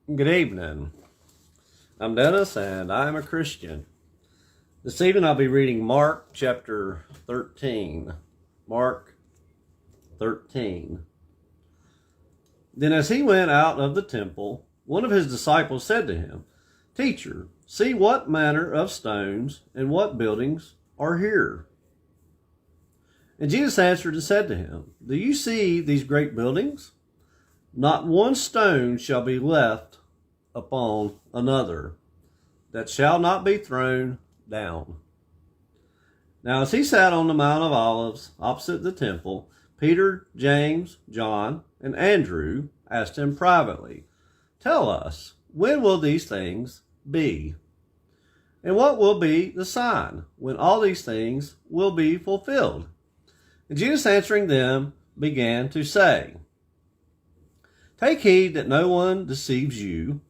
Good evening. I'm Dennis and I'm a Christian. This evening I'll be reading Mark chapter 13. Mark 13. Then as he went out of the temple, one of his disciples said to him, "Teacher, see what manner of stones and what buildings are here." And Jesus answered and said to him, "Do you see these great buildings? Not one stone shall be left upon another that shall not be thrown down." Now as he sat on the Mount of Olives opposite the temple, Peter, James, John, and Andrew asked him privately, "Tell us, when will these things be? And what will be the sign when all these things will be fulfilled?" And Jesus answering them began to say, "Take heed that no one deceives you,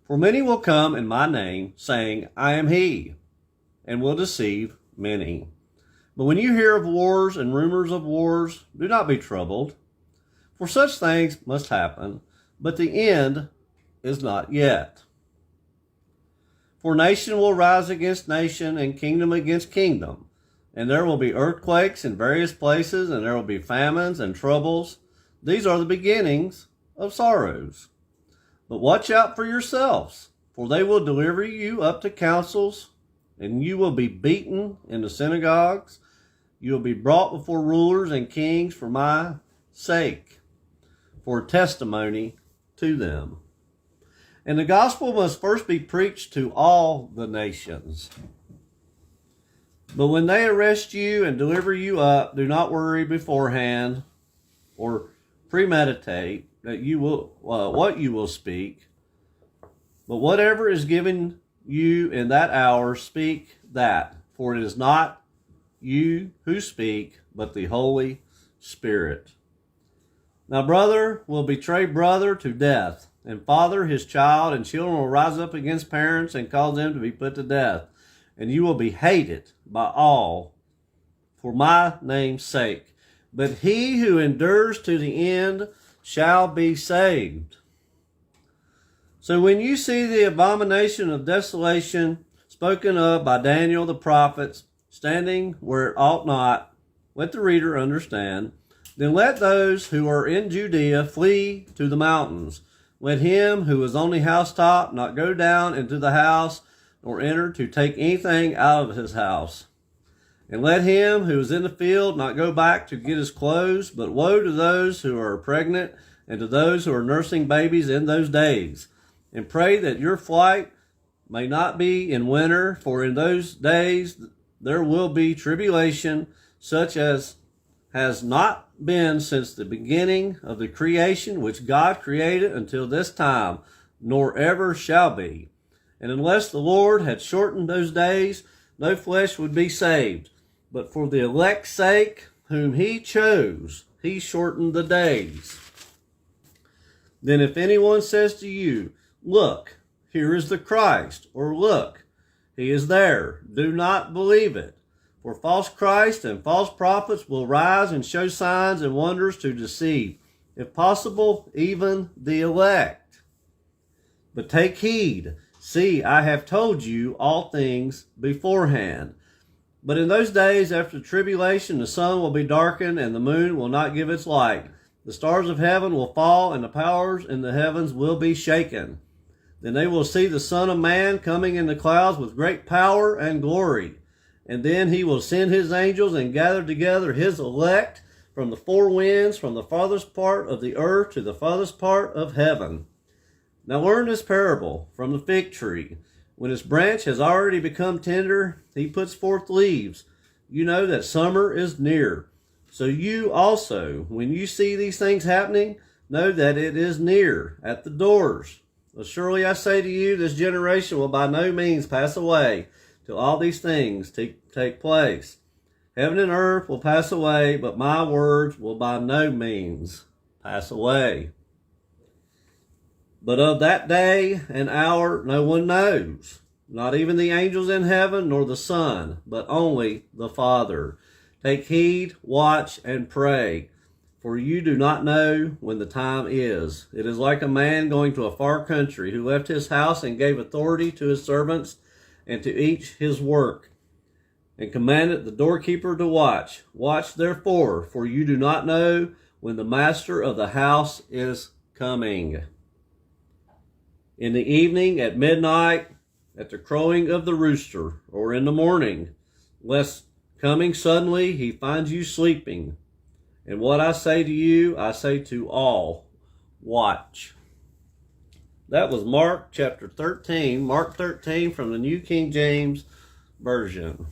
for many will come in my name, saying, 'I am he,' and will deceive many. But when you hear of wars and rumors of wars, do not be troubled, for such things must happen, but the end is not yet. For nation will rise against nation, and kingdom against kingdom, and there will be earthquakes in various places, and there will be famines and troubles. These are the beginnings of sorrows. But watch out for yourselves, for they will deliver you up to councils, and you will be beaten in the synagogues. You will be brought before rulers and kings for my sake, for testimony to them. And the gospel must first be preached to all the nations. But when they arrest you and deliver you up, do not worry beforehand or premeditate that you will what you will speak, but whatever is given you in that hour, speak that, for it is not you who speak, but the Holy Spirit. Now brother will betray brother to death, and father his child, and children will rise up against parents and cause them to be put to death. And you will be hated by all for my name's sake. But he who endures to the end shall be saved. So when you see the abomination of desolation spoken of by Daniel the prophet standing where it ought not, let the reader understand. Then let those who are in Judea flee to the mountains. Let him who is on the housetop not go down into the house, nor enter to take anything out of his house. And let him who is in the field not go back to get his clothes, but woe to those who are pregnant and to those who are nursing babies in those days. And pray that your flight may not be in winter, for in those days there will be tribulation, such as has not been since the beginning of the creation which God created until this time, nor ever shall be. And unless the Lord had shortened those days, no flesh would be saved. But for the elect's sake, whom he chose, he shortened the days. Then if anyone says to you, 'Look, here is the Christ,' or 'Look, he is there,' do not believe it. For false Christs and false prophets will rise and show signs and wonders to deceive, if possible, even the elect. But take heed. See, I have told you all things beforehand. But in those days after the tribulation, the sun will be darkened, and the moon will not give its light. The stars of heaven will fall, and the powers in the heavens will be shaken. Then they will see the Son of Man coming in the clouds with great power and glory. And then he will send his angels and gather together his elect from the four winds, from the farthest part of the earth to the farthest part of heaven. Now learn this parable from the fig tree. When its branch has already become tender, he puts forth leaves. You know that summer is near. So you also, when you see these things happening, know that it is near, at the doors. Well, surely I say to you, this generation will by no means pass away till all these things take place. Heaven and earth will pass away, but my words will by no means pass away. But of that day and hour no one knows, not even the angels in heaven nor the Son, but only the Father. Take heed, watch, and pray, for you do not know when the time is. It is like a man going to a far country, who left his house and gave authority to his servants and to each his work, and commanded the doorkeeper to watch. Watch therefore, for you do not know when the master of the house is coming. In the evening, at midnight, at the crowing of the rooster, or in the morning, lest coming suddenly he finds you sleeping. And what I say to you, I say to all, watch. That was Mark chapter 13, Mark 13 from the New King James Version.